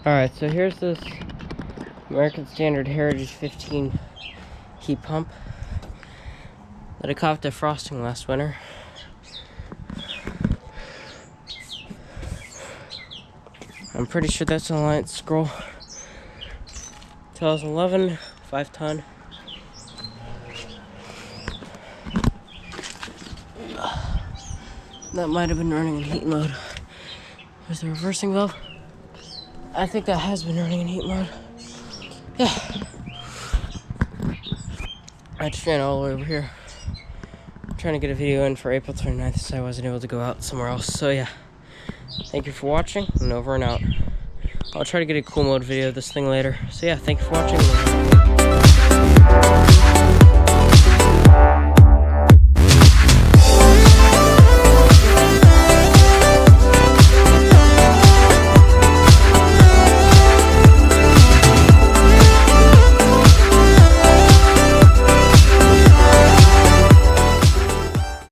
Alright, so here's this American Standard Heritage 15 heat pump that I caught defrosting last winter. I'm pretty sure that's an Alliance Scroll 2011 5-ton. That might have been running in heat mode. There's the reversing valve. I think that has been running in heat mode. Yeah. I just ran all the way over here. I'm trying to get a video in for April 29th, so I wasn't able to go out somewhere else. So yeah. Thank you for watching, and over and out. I'll try to get a cool mode video of this thing later. So yeah, thank you for watching.